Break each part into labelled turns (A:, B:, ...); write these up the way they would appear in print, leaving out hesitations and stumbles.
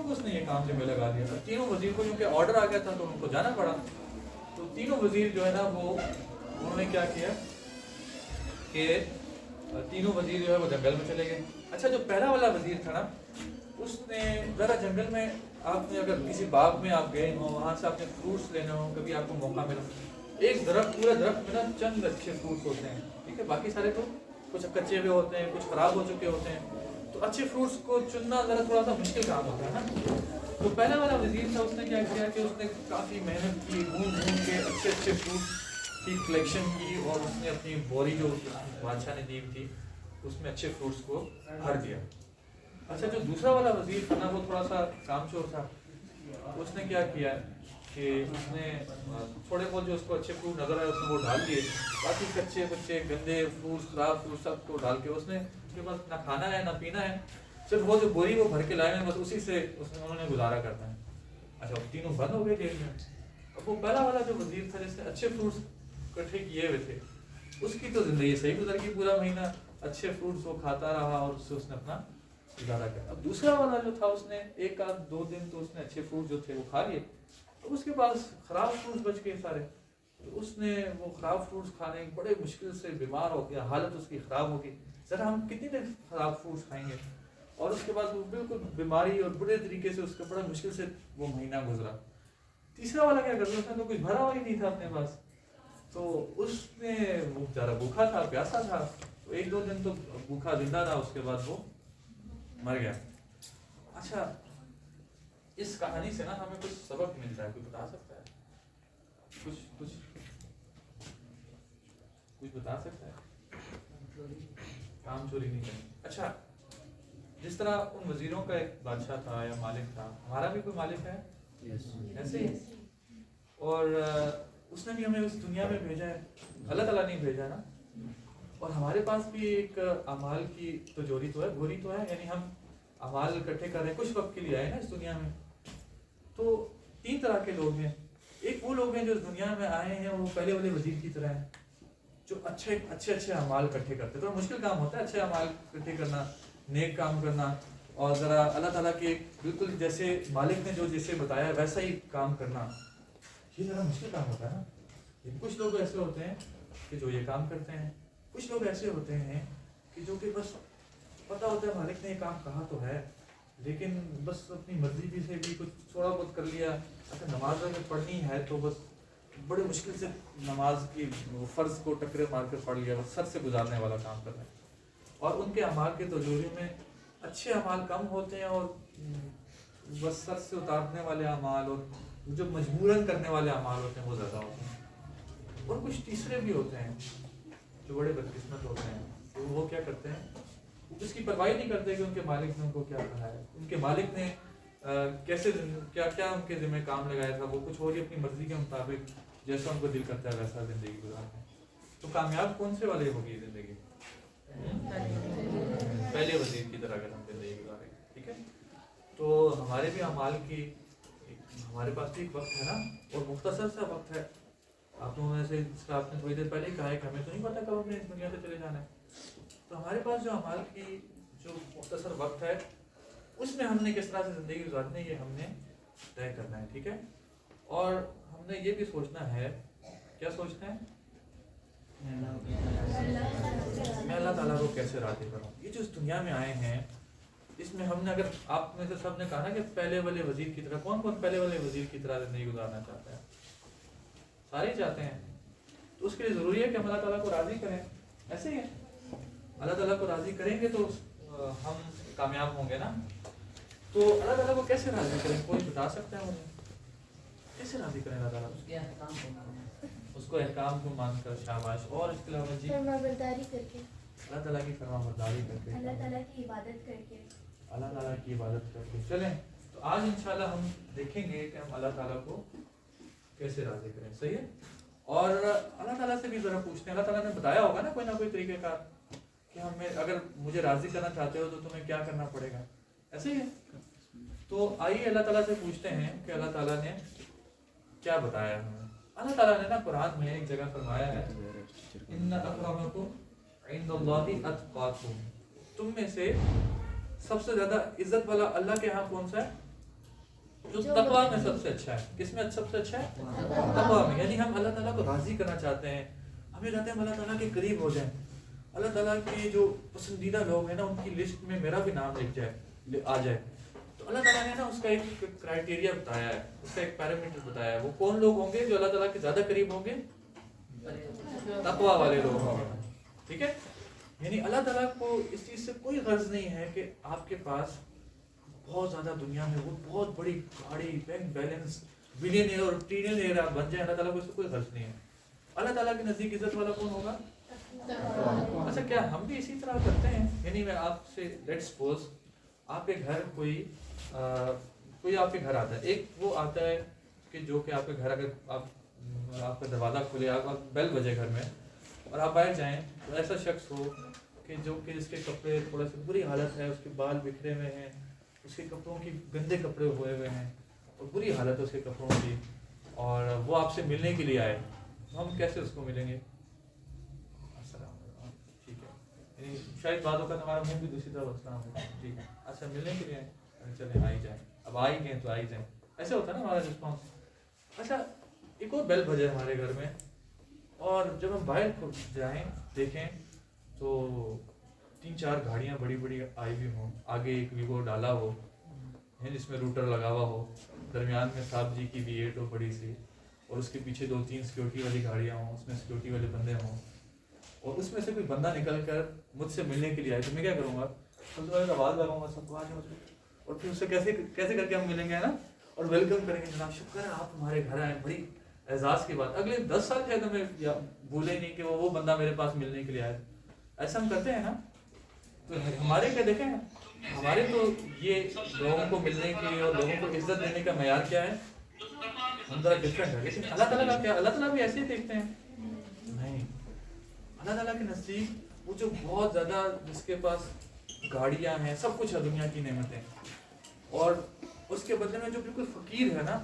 A: کو اس نے یہ کام ذمہ لگا دیا تھا. تینوں وزیر کو کیونکہ آرڈر آ گیا تھا تو ان کو جانا پڑا. تو تینوں وزیر جو ہے نا وہ انہوں نے کیا کیا کہ تینوں وزیر جو ہے وہ جنگل میں چلے گئے. اچھا جو پہلا والا وزیر تھا نا اس نے ذرا جنگل میں آپ نے اگر کسی باغ میں آپ گئے ہوں وہاں سے آپ نے فروٹس لینے ہوں کبھی آپ کو موقع ملا ایک درخت پورے درخت میں نا چند اچھے فروٹس ہوتے ہیں ٹھیک ہے باقی سارے تو کچھ کچے ہوئے ہوتے ہیں کچھ خراب ہو چکے ہوتے ہیں. تو اچھے فروٹس کو چننا ذرا تھوڑا سا مشکل کام ہوتا ہے نا. تو پہلا والا وزیر تھا اس نے کیا کیا کہ اس نے کافی محنت کی ڈھونڈ ڈھونڈ کے اچھے اچھے فروٹس کی کلیکشن کی اور اس نے اپنی بوری جو بادشاہ نے دی تھی اس میں اچھے فروٹس کو بھر دیا. اچھا جو دوسرا والا وزیر تھا نا وہ تھوڑا سا کام چور تھا. اس نے کیا کیا کہ اس نے تھوڑے بہت جو اس کو اچھے فروٹ نظر آئے اس نے وہ ڈال دیے باقی کچے بچے گندے فروٹس خراب فروٹ سب کو ڈال کے اس نے اس کے پاس نہ کھانا ہے نہ پینا ہے صرف وہ جو بوری وہ بھر کے لائے ہیں بس اسی سے انہوں نے گزارا کرنا ہے. اچھا تینوں بند ہو گئے جیل میں. اب وہ پہلا والا جو وزیر تھا جس نے اچھے فروٹس اکٹھے کیے ہوئے تھے اس کی تو زندگی صحیح گزر گئی پورا مہینہ اچھے فروٹس وہ کھاتا رہا اور اس سے اس نے اپنا گزارا کیا. اب دوسرا والا جو تھا اس نے ایک آدھ دو دن تو اس نے اچھے فروٹ جو تھے وہ کھا لیے. اب اس کے پاس خراب فروٹس بچ گئے سارے. تو اس نے وہ خراب فروٹس کھانے بڑے مشکل سے بیمار ہو گیا حالت اس کی خراب ہو گئی. ذرا ہم کتنی دیر خراب فروٹس کھائیں گے اور اس کے بعد وہ بالکل بیماری اور بڑے طریقے سے اس کا بڑا مشکل سے وہ مہینہ گزرا. تیسرا والا کیا کرتا اس نے تو کچھ بھرا ہوا ہی نہیں تھا اپنے پاس. تو اس نے وہ بیچارہ بھوکا تھا پیاسا تھا تو ایک دو دن تو بھوکا زندہ رہا اس کے بعد وہ مر گیا. اچھا اس کہانی سے نا ہمیں کچھ سبق ملتا ہے کوئی بتا سکتا ہے کچھ بتا سکتا ہے کام چوری نہیں کرنی. اچھا جس طرح ان وزیروں کا ایک بادشاہ تھا یا مالک تھا ہمارا بھی کوئی مالک ہے ایسے ہی اور اس نے بھی ہمیں اس دنیا میں بھیجا ہے اللہ تعالیٰ نے بھیجا نا. اور ہمارے پاس بھی ایک اعمال کی تجوری تو ہے گوری تو ہے یعنی ہم اعمال اکٹھے کر رہے ہیں کچھ وقت کے لیے آئے نا اس دنیا میں. تو تین طرح کے لوگ ہیں. ایک وہ لوگ ہیں جو اس دنیا میں آئے ہیں وہ پہلے والے وزیر کی طرح ہیں جو اچھے اعمال اکٹھے کرتے. تو مشکل کام ہوتا ہے اچھے اعمال اکٹھے کرنا نیک کام کرنا اور ذرا اللہ تعالیٰ کے بالکل جیسے مالک نے جو جسے بتایا ویسا ہی کام کرنا یہ ذرا مشکل کام ہوتا ہے نا. کچھ لوگ ایسے ہوتے ہیں کہ جو یہ کام کرتے ہیں کچھ لوگ ایسے ہوتے ہیں کہ جو کہ بس پتہ ہوتا ہے مالک نے یہ کام کہا تو ہے لیکن بس اپنی مرضی بھی سے بھی کچھ تھوڑا بہت کر لیا. اگر نماز اگر پڑھنی ہے تو بس بڑے مشکل سے نماز کی فرض کو ٹکرے مار کر پڑھ لیا بس سر سے گزارنے والا کام کر رہے ہیں. اور ان کے اعمال کے تجربے میں اچھے اعمال کم ہوتے ہیں اور بس سر سے اتارنے والے اعمال اور جو مجبوراً کرنے والے اعمال ہوتے ہیں وہ زیادہ ہوتے ہیں. اور کچھ تیسرے بھی ہوتے ہیں جو بڑے بدقسمت ہوتے ہیں تو وہ کیا کرتے ہیں اس کی پرواہ نہیں کرتے کہ ان کے مالک نے ان کو کیا کہا ہے ان کے مالک نے کیسے کیا کیا ان کے ذمہ کام لگایا تھا وہ کچھ اور ہی اپنی مرضی کے مطابق جیسا ان کو دل کرتا ہے ویسا زندگی گزارتے ہیں. تو کامیاب کون سے والے ہوگی زندگی پہلے وزیر کی طرح اگر ہم زندگی گزاریں ٹھیک ہے. تو ہمارے بھی اعمال کی ہمارے پاس بھی ایک وقت ہے نا اور مختصر سا وقت ہے. آپ لوگوں نے سے آپ نے تھوڑی دیر پہلے کہا ہے کہ ہمیں تو نہیں پتا کب ہم نے اس دنیا سے چلے جانا ہے. تو ہمارے پاس جو اعمال کی جو مختصر وقت ہے اس میں ہم نے کس طرح سے زندگی گزارنی ہے یہ ہم نے طے کرنا ہے ٹھیک ہے. اور ہم نے یہ بھی سوچنا ہے کیا سوچنا ہے میں اللہ تعالیٰ کو کیسے راضی کروں. یہ جو اس دنیا میں آئے ہیں اس میں ہم نے اگر آپ میں سے سب نے کہا نا کہ پہلے والے وزیر کی طرح کون پہلے والے وزیر کی طرح زندگی گزارنا چاہتا ہے سارے چاہتے ہیں. تو اس کے لیے ضروری ہے کہ ہم اللہ تعالیٰ کو راضی کریں. ایسے ہی ہے اللہ تعالیٰ کو راضی کریں گے تو ہم کامیاب ہوں گے نا. تو اللہ تعالیٰ کو کیسے راضی کریں کوئی بتا سکتا ہے مجھے کیسے راضی کریں اللہ تعالیٰ اس کو احکام کو مان کر شاباش اور اس کے علاوہ جی
B: فرمانبرداری کر کے
A: اللہ تعالیٰ کی فرمانبرداری کر کے
B: اللہ تعالیٰ کی عبادت کر کے
A: اللہ تعالیٰ کی عبادت کر کے چلیں. تو آج انشاءاللہ ہم دیکھیں گے کہ ہم اللہ تعالیٰ کو کیسے راضی کریں. صحیح ہے. اور اللہ تعالیٰ سے بھی ذرا پوچھتے ہیں اللہ تعالیٰ نے بتایا ہوگا نا کوئی نہ کوئی طریقہ کار کہ ہمیں اگر مجھے راضی کرنا چاہتے ہو تو تمہیں کیا کرنا پڑے گا. ایسے ہی ہے. تو آئیے اللہ تعالیٰ سے پوچھتے ہیں کہ اللہ تعالیٰ نے کیا بتایا ہمیں. اللہ تعالیٰ نے نا قرآن میں ایک جگہ فرمایا ہے ان اکرمکم عند اللہ اتقاکم تم میں سے سب سے زیادہ عزت والا اللہ کے ہاں کون سا ہے جو تقویٰ میں سب سے اچھا ہے. کس میں سب سے اچھا ہے؟ تقویٰ میں. یعنی ہم اللہ تعالیٰ کو راضی کرنا چاہتے ہیں, ہمیں چاہتے ہیں ہم اللہ تعالیٰ کے قریب ہو جائیں, اللہ تعالیٰ کے جو پسندیدہ لوگ ہیں نا ان کی لسٹ میں میرا بھی نام لکھ جائے, آ جائے. تو اللہ تعالیٰ نے نا اس کا ایک کرائٹیریا بتایا ہے, اس کا ایک پیرامیٹر بتایا ہے. وہ کون لوگ ہوں گے جو اللہ تعالیٰ کے زیادہ قریب ہوں گے؟ تقویٰ والے لوگ ہوں گے. ٹھیک ہے. یعنی اللہ تعالیٰ کو اس چیز سے کوئی غرض نہیں ہے کہ آپ کے پاس بہت زیادہ دنیا میں وہ بہت بڑی گاڑی, بینک بیلنس, بلینئر اور ٹریلینئر آپ بن جائیں. اللہ تعالیٰ کو اس سے کوئی غرض نہیں ہے. اللہ تعالیٰ کے نزدیک عزت والا کون ہوگا؟ اچھا, کیا ہم بھی اسی طرح کرتے ہیں؟ یعنی میں آپ سے لیٹ سپوز آپ کے گھر کوئی آپ کے گھر آتا ہے, ایک وہ آتا ہے کہ جو کہ آپ کے گھر اگر آپ کا دروازہ کھلے, آپ بیل بجے گھر میں اور آپ باہر جائیں تو ایسا شخص ہو کہ جو کہ اس کے کپڑے تھوڑا سا بری حالت ہے, اس کے بال بکھرے ہوئے ہیں, اس کے کپڑوں کی گندے کپڑے ہوئے ہیں اور بری حالت ہے اس کے کپڑوں کی, اور وہ آپ سے ملنے کے لیے آئے, تو ہم کیسے اس کو ملیں گے؟ السلام علیکم. ٹھیک ہے. یعنی شاید بعض کا ہمارا منہ بھی دوسری طرف السلام علیکم. ٹھیک ہے, اچھا ملنے کے لیے آئے, چلیں آ ہی جائیں, اب آ ہی گئے تو آ ہی جائیں. ایسے ہوتا ہے نا ہمارا رسپانس. اچھا, ایک اور بیل بجے ہمارے گھر میں, اور جب ہم باہر جائیں دیکھیں تو 3-4 گاڑیاں بڑی بڑی آئی ہوئی ہوں, آگے ایک ویگو ڈالا ہو جس میں روٹر لگا ہوا ہو, درمیان میں صاحب جی کی V8 ہو بڑی سی, اور اس کے پیچھے 2-3 سیکورٹی والی گاڑیاں ہوں, اس میں سیکورٹی والے بندے ہوں, اور اس میں سے کوئی بندہ نکل کر مجھ سے ملنے کے لیے آئے, تو میں کیا کروں گا؟ سب سے پہلے آواز لگاؤں گا سب کو, اور پھر اس سے کیسے کر کے ہم ملیں گے نا, اور ویلکم کریں گے, جناب شکر ہے آپ ہمارے گھر آئے, بڑی اعزاز کی بات. اگلے 10 سال شاید ہمیں بھولے نہیں کہ وہ بندہ میرے پاس ملنے کے لیے آئے. ایسا ہم کرتے ہیں نا. تو ہمارے کیا دیکھیں, ہمارے تو یہ لوگوں کو ملنے کی اور لوگوں کو عزت دینے کا معیار کیا ہے, ہم ذرا ڈفرینٹ ہے. لیکن اللہ تعالیٰ کا کیا, اللہ تعالیٰ بھی ایسے ہی دیکھتے ہیں؟ نہیں. اللہ تعالیٰ کے نزدیک وہ جو بہت زیادہ جس کے پاس گاڑیاں ہیں, سب کچھ ہے دنیا کی نعمتیں, اور اس کے بدلے میں جو بالکل فقیر ہے نا,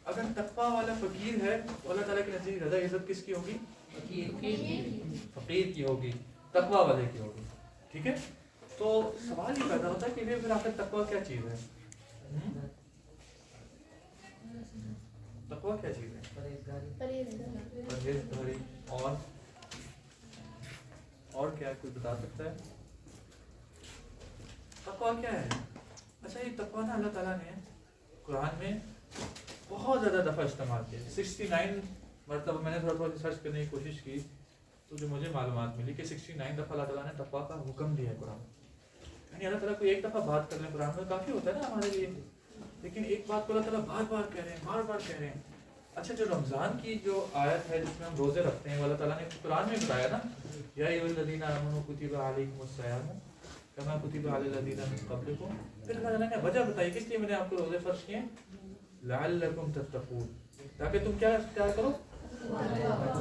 A: اگر تقویٰ والا فقیر ہے تو اللہ تعالیٰ کے نزدیک زیادہ عزت کس کی ہوگی؟ فقیر کی ہوگی, تقویٰ والے کی ہوگی. ٹھیک ہے. تو سوال یہ پیدا ہوتا ہے کہ پھر آخر تقویٰ کیا چیز ہے؟ تقویٰ کیا چیز ہے؟ پرہیزگاری. اور کیا کوئی بتا سکتا ہے تقویٰ کیا ہے؟ اچھا, یہ تقویٰ نا اللہ تعالیٰ نے قرآن میں بہت زیادہ دفعہ استعمال کیا. 69 مرتبہ. میں نے تھوڑا بہت ریسرچ کرنے کی کوشش کی تو جو مجھے معلومات ملی کہ 69 دفعہ اللہ تعالیٰ نے تقویٰ کا حکم دیا ہے قرآن. یعنی اللہ تعالیٰ کو ایک دفعہ بات کر لیں قرآن میں کافی ہوتا ہے نا ہمارے لیے, لیکن ایک بات کو اللہ تعالیٰ بار بار کہہ رہے ہیں, بار بار کہہ رہے ہیں. اچھا, جو رمضان کی جو آیت ہے جس میں ہم روزے رکھتے ہیں, اللہ تعالیٰ نے قرآن میں بتایا نا, یا ایھا الذین آمنوا کتب علیکم الصیام کما کتب علی الذین من قبلکم. پھر اللہ تعالیٰ نے وجہ بتائی کس لیے میں نے آپ کو روزے فرض کیے, لعلکم تتقون, تاکہ تم کیا اختیار کرو؟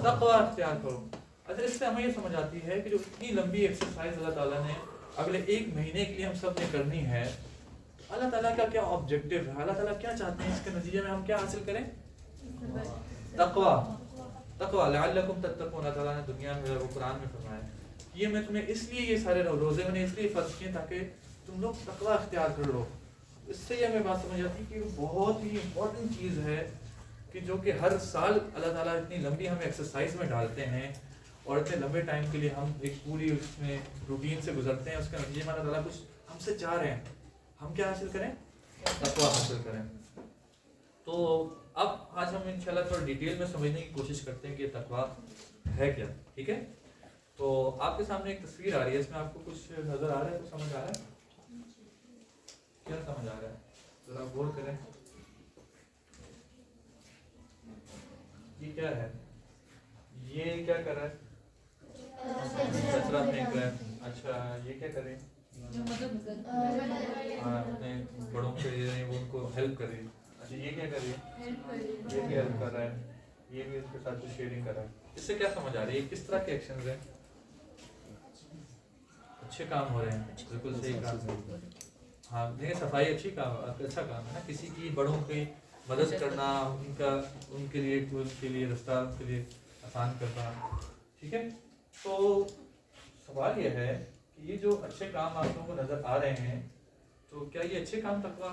A: تقویٰ اختیار کرو. اچھا, اس سے ہمیں یہ سمجھ آتی ہے کہ جو اتنی لمبی ایکسرسائز اللہ تعالیٰ نے اگلے 1 مہینے کے لیے ہم سب نے کرنی ہے, اللہ تعالیٰ کا کیا آبجیکٹو ہے, اللہ تعالیٰ کیا چاہتے ہیں, اس کے نتیجے میں ہم کیا حاصل کریں؟ تقویٰ. تقویٰ لعلکم تتقون. اللہ تعالیٰ نے دنیا میں وہ قرآن میں فرمایا یہ میں تمہیں اس لیے یہ سارے روزے میں نے اس لیے فرض کیے تاکہ تم لوگ تقویٰ اختیار کر لو. اس سے یہ ہمیں بات سمجھ آتی ہے کہ بہت ہی امپورٹنٹ چیز ہے کہ جو کہ ہر سال اللہ تعالیٰ اتنی لمبی ہمیں ایکسرسائز میں ڈالتے ہیں, اور اتنے لمبے ٹائم کے لیے ہم ایک پوری اس میں روٹین سے گزرتے ہیں. اس کے نتیجے میں اللہ تعالیٰ کچھ ہم سے چاہ رہے ہیں, ہم کیا حاصل کریں؟ تقویٰ حاصل کریں. تو اب آج ہم انشاءاللہ تھوڑا ڈیٹیل میں سمجھنے کی کوشش کرتے ہیں کہ تقویٰ ہے کیا. ٹھیک ہے. تو آپ کے سامنے ایک تصویر آ رہی ہے, اس میں آپ کو کچھ نظر آ رہا ہے, کچھ سمجھ آ رہا ہے؟ کیا سمجھ آ رہا ہے؟ ذرا غور کریں. یہ کیا ہے؟ یہ کیا کر رہا ہے؟ کچرا پھینک رہا ہے. اچھا, یہ کیا کر رہے ہیں؟ اپنے بڑوں کے لیے وہ ان کو ہیلپ کر رہی ہے. اچھا, یہ کیا کر رہی ہے؟ یہ بھی ہیلپ کر رہا ہے. یہ بھی اس کے ساتھ کچھ شیئرنگ کر رہا ہے. اس سے کیا سمجھ آ رہی ہے؟ کس طرح کے ایکشنز ہیں؟ اچھے کام ہو رہے ہیں. بالکل صحیح کام. ہاں, دیکھیں صفائی اچھا کام ہے نا. کسی کی بڑوں کی مدد کرنا, ان کے لیے رستہ ان کے لیے آسان کرنا. ٹھیک ہے. تو سوال یہ ہے کہ یہ جو اچھے کام آپ لوگوں کو نظر آ رہے ہیں, تو کیا یہ اچھے کام تقویٰ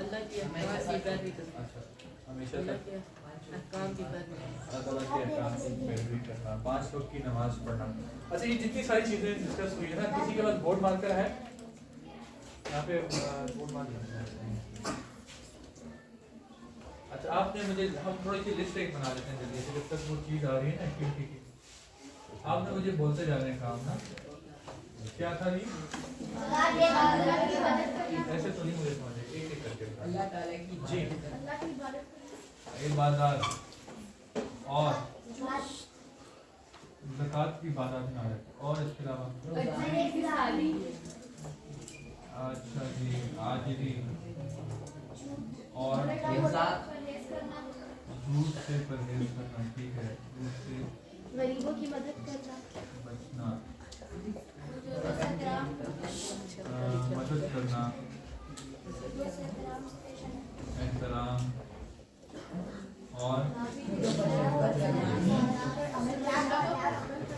C: اللہ کی احکام کی پیروی کرنا،
A: اچھا ہمیشہ
C: اللہ
A: تک
C: کے احکام کی پیروی کرنا،
A: اللہ تعالیٰ کے احکام کی پیروی کرنا، 5 وقت کی نماز پڑھنا. اچھا یہ جتنی ساری چیزیں ڈسکس ہوئی ہے نا، کسی کے پاس بورڈ مارکر ہے یہاں پہ؟ Board marker. اچھا آپ نے مجھے، ہم تھوڑی سی لسٹ ایک بنا لیتے ہیں جلدی سے، جب تک وہ چیز آ رہی ہے نا ایکٹیویٹی کی. آپ نے مجھے بولتے جا رہے ہیں کام نا، کیا تھا یہ؟ ایسے تو نہیں مجھے سمجھے، ایک ایک کر کے
C: اللہ تعالیٰ کی
A: جی
B: اللہ کی عبادت
A: عبادات اور زکوٰۃ کی عبادات نہ رکھے، اور اس کے علاوہ اچھا جی عاجزی اور جھوٹ سے پرہیز کرنا. ٹھیک ہے، جھوٹ سے
B: غریبوں کی مدد کرنا،
A: بچنا،
B: بزرگوں سے احترام
A: مدد کرنا،
B: بزرگوں سے احترام سے پیش آنا،
A: احترام اور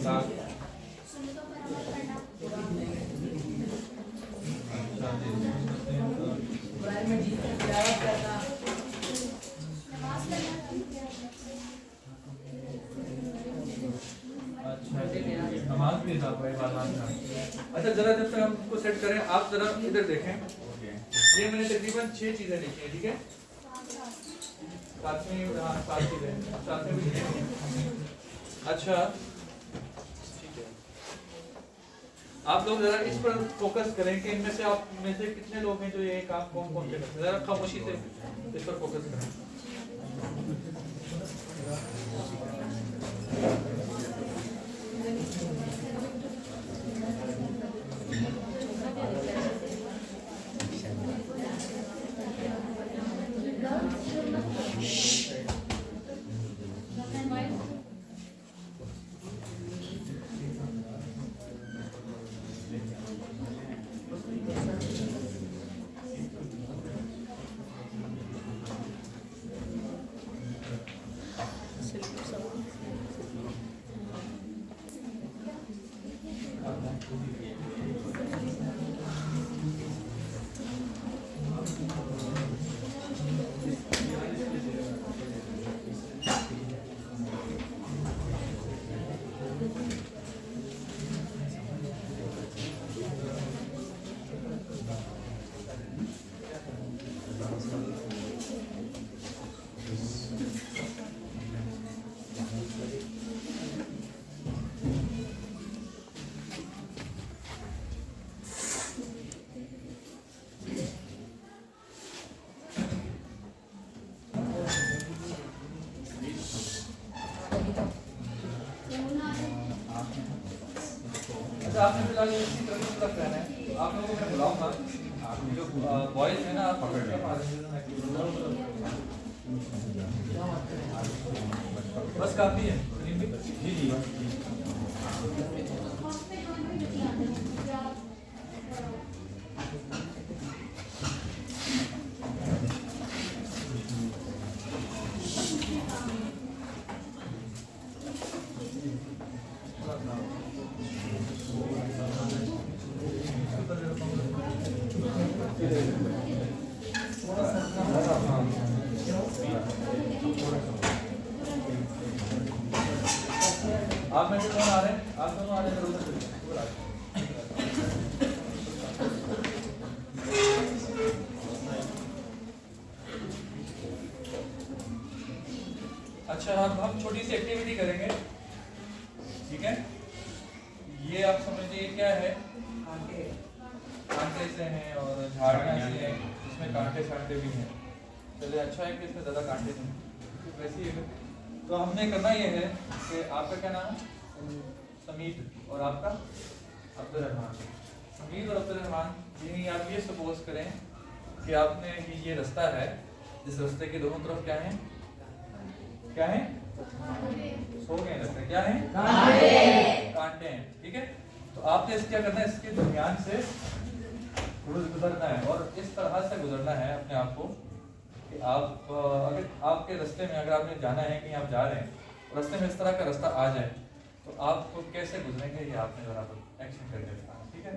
A: اخلاق.
B: سنتوں پر عمل کرنا،
A: اچھا جی
C: قرآن مجید کی تلاوت کرنا،
B: نماز پڑھنا،
A: اچھا جی نماز بھی اضافہ ہے عبادات کا. اچھا ذرا جب تک ہم اس کو سیٹ کریں، آپ ذرا ادھر دیکھیں. یہ میں نے تقریباً 6 چیزیں لکھی ہیں. ٹھیک ہے، ساتویں 7 چیزیں، ساتویں بھی لکھی ہیں. اچھا ٹھیک ہے، آپ لوگ ذرا اس پر فوکس کریں کہ ان میں سے آپ میں سے کتنے لوگ ہیں جو یہ کام کون سے کرتے ہیں. ذرا خاموشی سے اس پر فوکس کریں. آپ نے فی الحال اسی طرح تک رہنا ہے. آپ لوگوں کو میں بلاؤں گا، جو بوائز ہیں نا آپ پکڑ لیں، بس کافی ہے. جی جی آپ میں سے کون آ رہے ہیں؟ آپ دونوں آ رہے ہیں. اچھا ہم چھوٹی سی ایکٹیویٹی کریں گے. ٹھیک ہے، یہ آپ سمجھیے کیا ہے، کانٹے سے ہیں اور جھاڑیاں سے ہیں، اس میں کانٹے چھانٹے بھی ہیں. چلے اچھا ہے کہ اس میں زیادہ کانٹے نہیں. ویسے ہی تو ہم نے کرنا یہ ہے کہ آپ کا کیا نام ہے؟ سمید. اور آپ کا؟ عبد الرحمان. سمید اور عبد الرحمان، یعنی آپ یہ سپوز کریں کہ آپ نے یہ رستہ ہے، جس رستے کے دونوں طرف کیا ہیں؟ کیا ہیں؟ سو گئے رستے، کیا ہیں؟ کانٹے ہیں. ٹھیک ہے، تو آپ نے کیا کرنا ہے، اس کے درمیان سے گزرنا ہے، اور اس طرح سے گزرنا ہے اپنے آپ کو کہ آپ اگر آپ کے رستے میں اگر آپ نے جانا ہے کہ آپ جا رہے ہیں، رستے میں اس طرح کا رستہ آ جائے تو آپ کو کیسے گزریں گے، یہ آپ نے ذرا ایکشن کر کے دکھانا. ٹھیک ہے،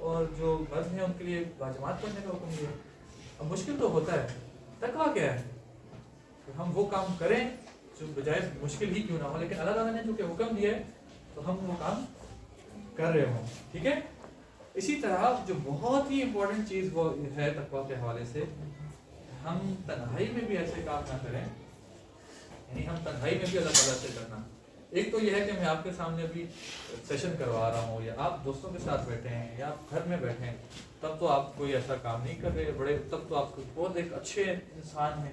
A: اور جو مرد ہیں ان کے لیے واجبات پڑھنے کا حکم دیا. اب مشکل تو ہوتا ہے. تقویٰ کیا ہے؟ کہ ہم وہ کام کریں جو بجائے مشکل ہی کیوں نہ ہو, لیکن اللہ تعالیٰ نے جو کہ حکم دیا ہے تو ہم وہ کام کر رہے ہوں. ٹھیک ہے. اسی طرح جو بہت ہی امپورٹنٹ چیز وہ ہے تقویٰ کے حوالے سے, ہم تنہائی میں بھی ایسے کام نہ کریں, یعنی ہم تنہائی میں بھی اللہ تعالیٰ سے کرنا. ایک تو یہ ہے کہ میں آپ کے سامنے بھی سیشن کروا رہا ہوں, یا آپ دوستوں کے ساتھ بیٹھے ہیں, یا آپ گھر میں بیٹھے ہیں, تب تو آپ کوئی ایسا کام نہیں کر رہے بڑے, تب تو آپ بہت ایک اچھے انسان ہیں.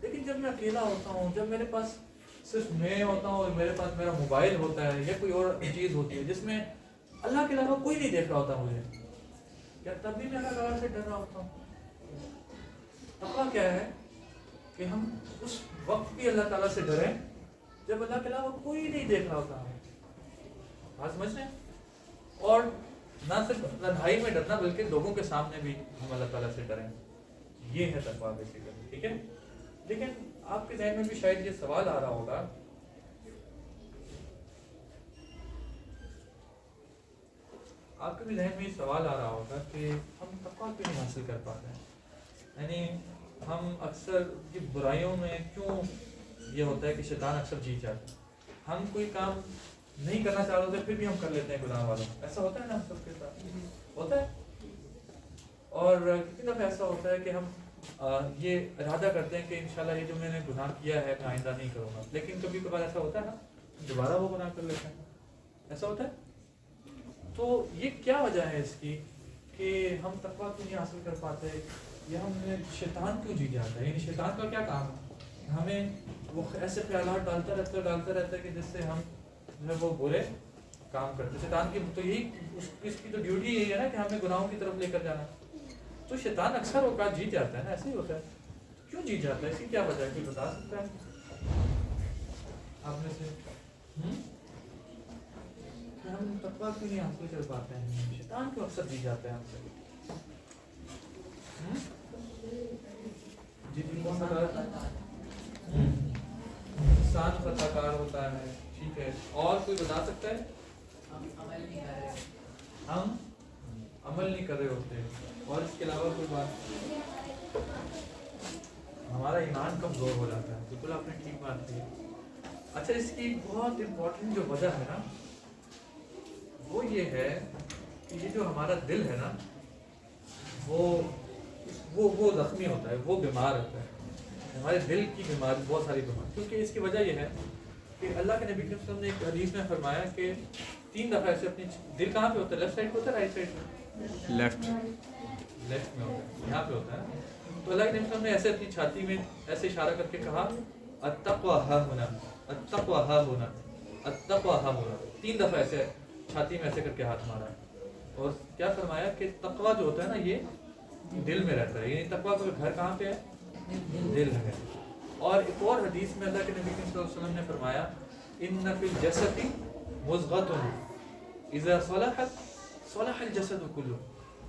A: لیکن جب میں اکیلا ہوتا ہوں, جب میرے پاس صرف میں ہوتا ہوں اور میرے پاس میرا موبائل ہوتا ہے یا کوئی اور چیز ہوتی ہے جس میں اللہ کے علاوہ کوئی نہیں دیکھ رہا ہوتا مجھے, کیا تب بھی میں اللہ تعالیٰ سے ڈر رہا ہوتا ہوں؟ تقویٰ کیا ہے کہ ہم اس وقت بھی اللہ تعالیٰ سے ڈریں جب اللہ کے علاوہ کوئی نہیں دیکھ رہا ہوتا ہمیں. بات سمجھ رہے ہیں؟ اور نہ صرف تنہائی میں ڈرنا بلکہ لوگوں کے سامنے بھی ہم اللہ تعالیٰ سے ڈریں. یہ ہے تقویٰ بیسیکلی. ٹھیک ہے. لیکن آپ کے ذہن میں بھی شاید یہ سوال آ رہا ہوگا, آپ کے بھی ذہن میں یہ سوال آ رہا ہوگا کہ ہم تقویٰ کیوں نہیں حاصل کر پاتے ہیں, یعنی ہم اکثر یہ برائیوں میں کیوں یہ ہوتا ہے کہ شیطان اکثر جیت جاتا ہے, ہم کوئی کام نہیں کرنا چاہ رہے ہوتے پھر بھی ہم کر لیتے ہیں گناہ والوں. ایسا ہوتا ہے نا ہم سب کے ساتھ ہوتا ہے. اور کتنی دفعہ ایسا ہوتا ہے کہ ہم یہ ارادہ کرتے ہیں کہ انشاءاللہ یہ جو میں نے گناہ کیا ہے میں آئندہ نہیں کروں گا, لیکن کبھی کبھار ایسا ہوتا ہے نا دوبارہ وہ گناہ کر لیتے ہیں. ایسا ہوتا ہے. تو یہ کیا وجہ ہے اس کی کہ ہم تقویٰ کیوں نہیں حاصل کر پاتے, یا ہم نے شیطان کیوں جیت جاتا ہے؟ یعنی شیطان کا کیا کام ہے؟ ہمیں وہ ایسے خیالات ڈالتا رہتا ہے کہ جس سے ہم جو ہے وہ برے کام کرتے. شیطان کی تو یہی اس کی تو ڈیوٹی یہی ہے نا کہ ہمیں گناہوں کی طرف لے کر جانا. تو شیطان اکثر اوقات جیت جاتا ہے نا, ایسے ہی ہوتا ہے. کیوں جیت جاتا ہے, اس کی کیا وجہ ہے, کوئی بتا سکتا ہے آپ میں سے؟ کہ ہم تقویٰ کیوں نہیں حاصل کر پاتے ہیں, شیطان کیوں اکثر جیت جاتا ہے ہم سے؟ جی کون سا انسان خطا کار ہوتا ہے. ٹھیک ہے. اور کوئی بتا سکتا ہے؟
C: ہم عمل نہیں کر رہے.
A: ہم عمل نہیں کر رہے ہوتے. اور اس کے علاوہ کوئی بات؟ ہمارا ایمان کمزور ہو جاتا ہے. بالکل آپ نے ٹھیک بات کی. اچھا, اس کی بہت امپورٹنٹ جو وجہ ہے نا وہ یہ ہے کہ یہ جو ہمارا دل ہے نا وہ زخمی ہوتا ہے, وہ بیمار ہوتا ہے. ہمارے دل کی بیماری, بہت ساری بیماری, کیونکہ اس کی وجہ یہ ہے کہ اللہ کے نبی صلی اللہ علیہ وسلم نے ایک حدیث میں فرمایا کہ 3 دفعہ ایسے اپنی دل کہاں پہ ہوتا ہے, لیفٹ سائڈ پہ ہوتا ہے, رائٹ سائڈ پہ؟
D: لیفٹ
A: میں ہوتا ہے, یہاں پہ ہوتا ہے. تو اللہ کے نبی صلی اللہ علیہ وسلم نے ایسے اپنی چھاتی میں ایسے اشارہ کر کے کہا التقویٰ ہا ہونا, التقویٰ ہا ہونا, التقویٰ ہا ہونا. 3 دفعہ ایسے چھاتی میں ایسے کر کے ہاتھ مارا. اور کیا فرمایا کہ تقویٰ جو ہوتا ہے نا یہ دل میں رہتا ہے. یعنی تقویٰ کا گھر کہاں پہ ہے؟ دل ہے. اور ایک اور حدیث میں اللہ کے نبی صلی اللہ علیہ وسلم نے فرمایا ان فی الجسد مضغۃ اذا صلحت صلح الجسد کلہ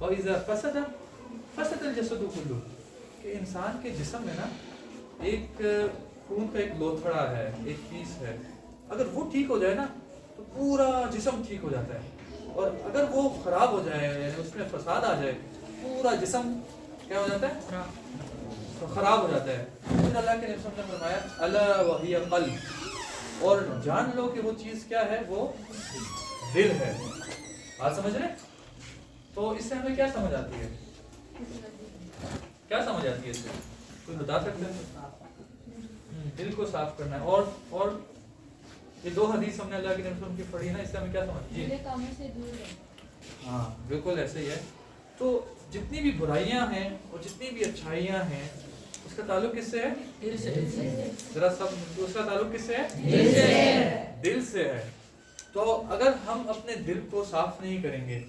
A: واذا فسد فسد الجسد کلہ. کہ انسان کے جسم میں نا ایک خون کا ایک لوتھڑا ہے, ایک پیس ہے, اگر وہ ٹھیک ہو جائے نا تو پورا جسم ٹھیک ہو جاتا ہے, اور اگر وہ خراب ہو جائے یعنی اس میں فساد آ جائے پورا جسم کیا ہو جاتا ہے؟ خراب ہو جاتا ہے. پھر اللہ کے نبی نے فرمایا الا وہی قلب, اور جان لو کہ وہ چیز کیا ہے, وہ دل ہے. بات سمجھ رہے؟ تو اس سے ہمیں کیا سمجھ آتی ہے, کیا سمجھ آتی ہے اس سے کوئی بتا سکتے ہیں؟ دل کو صاف کرنا ہے. اور یہ 2 حدیث ہم نے اللہ کے نبی صلی اللہ علیہ وسلم کی پڑھی نا, اس سے ہمیں کیا سمجھ؟ جی
B: کاموں سے دور ہے.
A: ہاں بالکل ایسے ہی ہے. تو جتنی بھی برائیاں ہیں اور جتنی بھی اچھائیاں ہیں اس کا تعلق کس سے ہے؟
C: دل سے.
A: ذرا سب اس کا تعلق کس سے ہے؟ دل سے ہے. تو اگر ہم اپنے دل کو صاف نہیں کریں گے,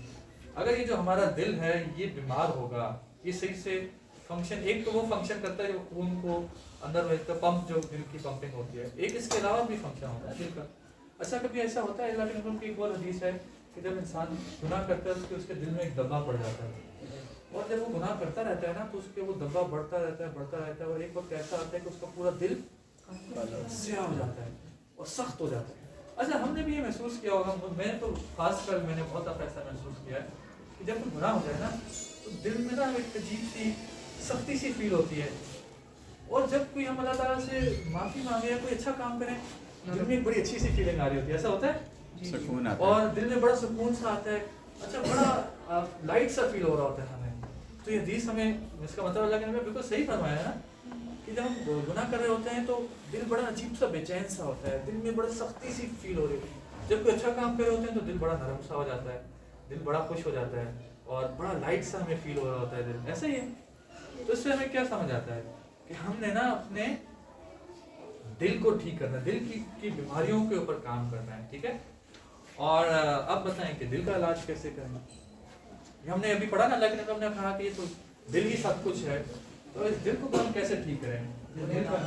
A: اگر یہ جو ہمارا دل ہے یہ بیمار ہوگا, یہ صحیح سے فنکشن, ایک تو وہ فنکشن کرتا ہے جو خون کو اندر بھیجتا ہے, پمپ جو دل کی پمپنگ ہوتی ہے, ایک اس کے علاوہ بھی فنکشن ہوتا ہے دل کا. اچھا کبھی ایسا ہوتا ہے, اللہ کے نبی کی ایک اور حدیث ہے کہ جب انسان گناہ کرتا ہے اس کے دل میں ایک دبا پڑ جاتا ہے, اور جب وہ گناہ کرتا رہتا ہے نا تو اس کے وہ دبا بڑھتا رہتا ہے, اور ایک وقت ایسا آتا ہے کہ اس کا پورا دل سیاہ ہو جاتا ہے اور سخت ہو جاتا ہے. اچھا ہم نے بھی یہ محسوس کیا ہوگا, میں نے تو خاص کر میں نے بہت دفعہ ایسا محسوس کیا ہے کہ جب کوئی گناہ ہو جائے نا تو دل میں نا ایک عجیب سی سختی سی فیل ہوتی ہے، اور جب کوئی ہم اللہ تعالیٰ سے معافی مانگے یا کوئی اچھا کام کریں دل میں ایک بڑی اچھی سی فیلنگ آ رہی ہوتی ہے، ایسا ہوتا ہے،
D: سکون آتا
A: اور دل میں بڑا سکون سا آتا ہے، اچھا بڑا لائٹ سا فیل ہو رہا ہوتا ہے ہمیں. تو یہ حدیث ہمیں اس کا مطلب اللہ کے نبی نے بالکل صحیح فرمایا ہے نا کہ جب ہم گناہ کر رہے ہوتے ہیں تو دل بڑا عجیب سا بے چین سا ہوتا ہے، دل میں بڑا سختی سی فیل ہو رہی ہے. جب کوئی اچھا کام کر رہے ہوتے ہیں تو دل بڑا نرم سا ہو جاتا ہے، دل بڑا خوش ہو جاتا ہے، اور بڑا لائٹ سا ہمیں فیل ہو رہا ہوتا ہے دل. ایسا ہی ہے. تو اس سے ہمیں کیا سمجھ آتا ہے کہ ہم نے نا اپنے دل کو ٹھیک کرنا ہے، دل کی بیماریوں کے اوپر کام کرنا ہے. ٹھیک ہے. اور اب بتائیں کہ دل کا علاج کیسے کریں. ہم نے ابھی پڑھا نا اللہ کے نبی نے کہا کہ یہ تو دل ہی سب کچھ ہے، تو اس دل کو ہم کیسے ٹھیک کریں. دل کا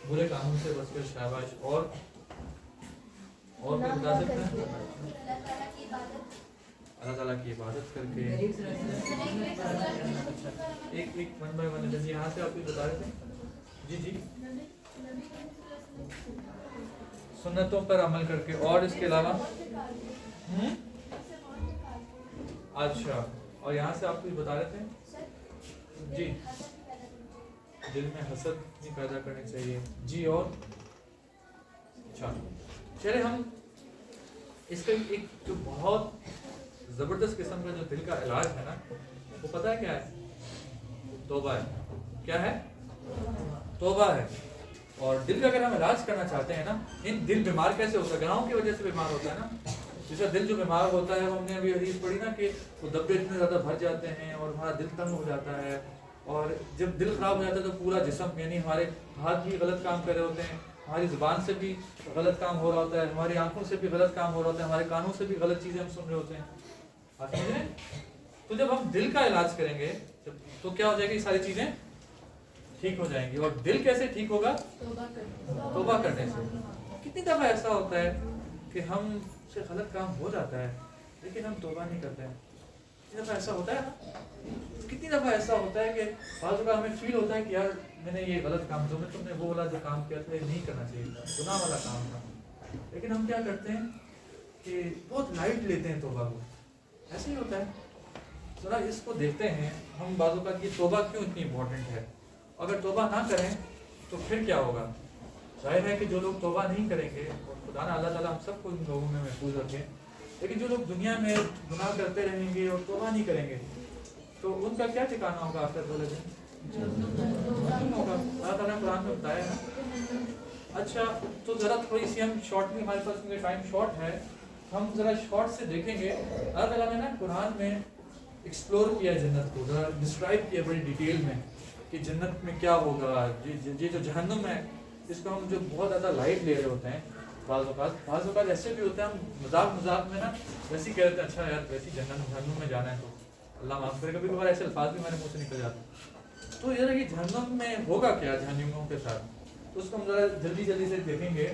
A: برے کاموں سے بچ کر شاباش. اور بھی بتا سکتے ہیں اللہ تعالیٰ کی عبادت کر کے ایک ون بائی ون. جیسے یہاں سے آپ کو بتا رہے تھے جی سنتوں پر عمل کر کے، اور اس کے علاوہ اچھا، اور یہاں سے آپ کو بتا رہے تھے جی دل میں حسد نہیں پیدا کرنی چاہیے جی. اور اچھا چلے ہم اس کا ایک جو بہت زبردست قسم کا جو دل کا علاج ہے نا وہ پتہ ہے کیا ہے؟ توبہ ہے. کیا ہے؟ توبہ ہے. اور دل کا اگر ہم علاج کرنا چاہتے ہیں نا، ان دل بیمار کیسے ہوتا ہے؟ گناہوں کی وجہ سے بیمار ہوتا ہے نا. جیسا دل جو بیمار ہوتا ہے، ہم نے ابھی حدیث پڑھی نا کہ وہ دبے اتنے زیادہ بھر جاتے ہیں اور ہمارا دل تنگ ہو جاتا ہے، اور جب دل خراب ہو جاتا ہے تو پورا جسم، یعنی ہمارے ہاتھ بھی غلط کام کر رہے ہوتے ہیں، ہماری زبان سے بھی غلط کام ہو رہا ہوتا ہے، ہماری آنکھوں سے بھی غلط کام ہو رہا ہوتا ہے، ہمارے کانوں سے بھی غلط چیزیں ہم سن رہے ہوتے ہیں. آپ سمجھ رہے ہیں؟ تو جب ہم دل کا علاج کریں گے تو کیا ہو جائے گی؟ یہ ساری چیزیں ٹھیک ہو جائیں گی. اور دل کیسے ٹھیک ہوگا؟ توبہ کرنے سے. کتنی دفعہ ایسا ہوتا ہے کہ ہم سے غلط کام ہو جاتا ہے لیکن ہم توبہ نہیں کرتے ہیں. کتنی دفعہ ایسا ہوتا ہے؟ کتنی دفعہ ایسا ہوتا ہے کہ بعض اوقات ہمیں فیل ہوتا ہے کہ یار میں نے یہ غلط کام جو تم نے وہ والا جو کام کیا تھا یہ نہیں کرنا چاہیے تھا، گناہ والا کام تھا، لیکن ہم کیا کرتے ہیں کہ بہت لائٹ لیتے ہیں توبہ کو. ایسے ہی ہوتا ہے. ذرا اس کو دیکھتے ہیں ہم بعض اوقات کی توبہ کیوں اتنی امپورٹنٹ ہے. اگر توبہ نہ کریں تو پھر کیا ہوگا؟ ظاہر ہے کہ جو لوگ توبہ نہیں کریں گے، اور خدا نہ اللہ تعالیٰ ہم سب کو ان لوگوں میں محفوظ رکھیں، لیکن جو لوگ دنیا میں گناہ کرتے رہیں گے اور توبہ نہیں کریں گے تو ان کا کیا ٹھکانہ ہوگا آخرت والے دن؟ ہوگا. اللہ تعالیٰ نے قرآن میں بتایا ہے نا. اچھا تو ذرا تھوڑی سی ہم شارٹلی، ہمارے پاس کیونکہ ٹائم شارٹ ہے، ہم ذرا شارٹ سے دیکھیں گے. اللہ تعالیٰ نے نا قرآن میں ایکسپلور کیا جنت کو، ذرا ڈسکرائب کیا بڑی ڈیٹیل میں کہ جنت میں کیا ہوگا. یہ جو جہنم ہے اس کو ہم جو بہت زیادہ لائٹ لے رہے ہوتے ہیں، بعض اوقات ایسے بھی ہوتے ہیں ہم مذاق میں نا ویسے ہی کہہ دیتے ہیں اچھا یار ویسی جہنم میں جانا ہے تو اللہ معاف کرے. کبھی کبھار ایسے الفاظ بھی ہمارے منہ سے نکل جاتے ہیں. تو یہ جہنم میں ہوگا کیا جہنمیوں کے ساتھ، تو اس کو ہم ذرا جلدی سے دیکھیں گے.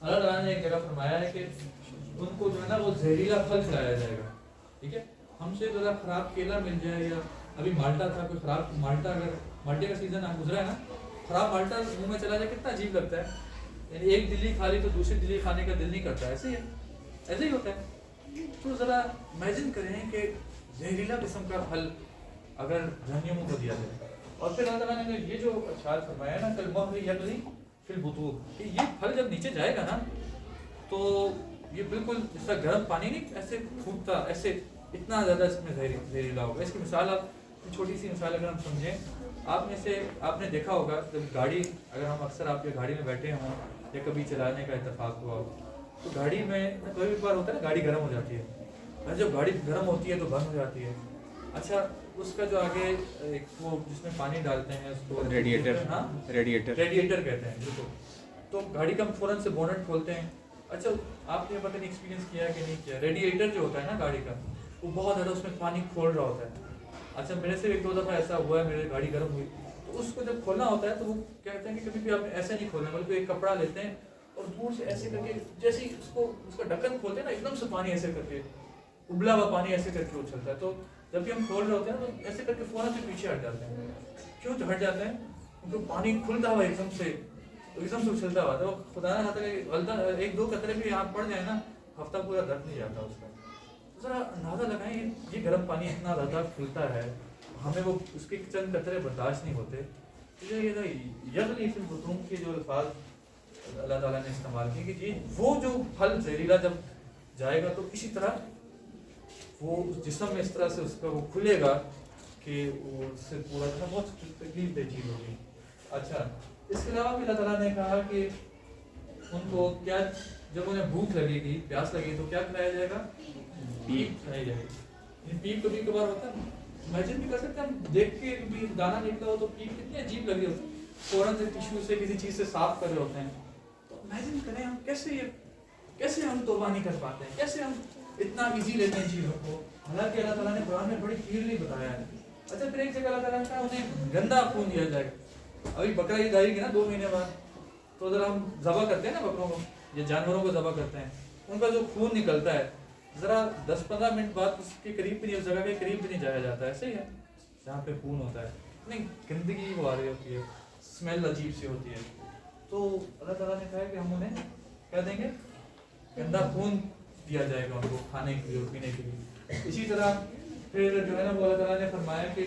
A: اللہ تعالیٰ نے ایک جگہ فرمایا ہے کہ ان کو جو ہے نا وہ زہریلا پھل کھلایا جائے گا. ٹھیک ہے. ہم سے ذرا خراب کیلا مل جائے، یا ابھی مالٹا تھا، کوئی خراب مالٹا، اگر مالٹے کا سیزن گزرا ہے نا، خراب مالٹا منہ میں چلا جائے کتنا عجیب لگتا ہے. یعنی ایک دلی کھا لی تو دوسری دلی کھانے کا دل نہیں کرتا. ایسے ہی ہوتا ہے. تو ذرا امیجن کریں کہ زہریلا قسم کا پھل اگر جہنمیوں کو دیا جائے. اور پھر اللہ تعالیٰ نے یہ جو ارشاد فرمایا نا کلمہ یغلی فی البطون، کہ یہ پھل جب نیچے جائے گا نا تو یہ بالکل جس طرح گرم پانی نہیں ایسے پھوٹتا، ایسے اتنا زیادہ اس میں زہریلا ہوگا. اس کی مثال آپ چھوٹی سی مثال اگر ہم سمجھیں، آپ نے دیکھا ہوگا جب گاڑی، اگر ہم اکثر آپ کے گاڑی میں بیٹھے ہوں یا کبھی چلانے کا اتفاق ہوا ہو تو گاڑی میں کوئی بھی بار ہوتا ہے نا گاڑی گرم ہو جاتی ہے، اور جب گاڑی گرم ہوتی ہے تو بند ہو جاتی ہے. اچھا اس کا جو آگے ایک وہ جس میں پانی ڈالتے ہیں اس کو ریڈیٹر کہتے ہیں جس کو، تو گاڑی کا ہم فوراً سے بونٹ کھولتے ہیں. اچھا آپ نے پتہ نہیں ایکسپیرینس کیا کہ نہیں کیا، ریڈیٹر جو ہوتا ہے نا گاڑی کا وہ بہت زیادہ اس میں پانی کھول رہا ہوتا ہے. اچھا میرے سے ایک دو دفعہ ایسا ہوا ہے، میری گاڑی گرم ہوئی تو اس کو جب کھولنا ہوتا ہے تو وہ کہتے ہیں کہ کبھی بھی آپ نے ایسے نہیں کھولنا، بلکہ ایک کپڑا لیتے ہیں اور دور سے ایسے کر کے جیسے ہی اس کا ڈھکن کھولتے ہیں نا، ایک دم سے پانی ایسے کر کے ابلا ہوا پانی ایسے کر کے اچھلتا ہے. تو جب بھی ہم کھول رہے ہوتے ہیں تو ایسے کر کے فوراً سے پیچھے ہٹ جاتے ہیں. کیوں ہٹ جاتے ہیں؟ کیونکہ پانی کھلتا ہوا ایک دم سے اچھلتا ہوا تو خدا نہ چاہتا کہ غلطہ ایک دو قطرے بھی آپ پڑ جائیں نا، ہفتہ پورا درد نہیں جاتا اس کا. ذرا اندازہ لگائیں یہ گرم پانی اتنا زیادہ کھلتا ہے, ہمیں وہ اس کے چند قطرے برداشت نہیں ہوتے. یغلی فی البطون کے جو الفاظ اللہ تعالیٰ نے استعمال کیے کہ وہ جو پھل زہریلا جب جائے گا تو اسی طرح وہ اس جسم میں اس طرح سے اس کا وہ کھلے گا کہ وہ اس سے پورا بہت تکلیف دہ چیز ہوگی. اچھا, اس کے علاوہ بھی اللہ تعالیٰ نے کہا کہ ان کو کیا, جب انہیں بھوک لگے گی, پیاس لگے تو کیا کھلایا جائے گا؟ پیپ کھلائی جائے گی. پیپ کبھی کبھار ہوتا ہے, امیجن بھی کر سکتے ہیں ہم, دیکھ کے بھی دانا نکلا ہو تو پیپ کتنی عجیب لگی ہوتی ہے, فوراً سے ٹیشو سے کسی چیز سے صاف کر رہے ہوتے ہیں. تو امیجن کریں ہم کیسے ہم توبہ نہیں کر پاتے ہیں, کیسے ہم اتنا ایزی لیتے ہیں چیزوں کو, حالانکہ اللہ تعالیٰ نے قرآن میں بڑی کلیئرلی بتایا ہے. اچھا, پھر ایک جگہ اللہ تعالیٰ نے کہا انہیں گندا خون دیا جائے گا. ابھی بکرا عید آئے گی نا 2 مہینے بعد, تو ذرا ہم ذبح کرتے ہیں نا بکروں کو, یہ جانوروں کو ذبح کرتے ہیں, ان کا جو خون نکلتا ہے ذرا 10-15 منٹ بعد اس کے قریب بھی نہیں, اس جگہ کے قریب بھی نہیں جایا جاتا ہے. صحیح ہے, جہاں پہ خون ہوتا ہے نہیں, گندگی وہ آ رہی ہوتی ہے, اسمیل عجیب سی ہوتی ہے. تو اللہ تعالیٰ نے کہا کہ ہم انہیں کیا دیں گے, گندا خون دیا جائے گا ان کو کھانے کے لیے اور پینے کے لیے. اسی طرح پھر جو ہے نا وہ اللہ تعالیٰ نے فرمایا کہ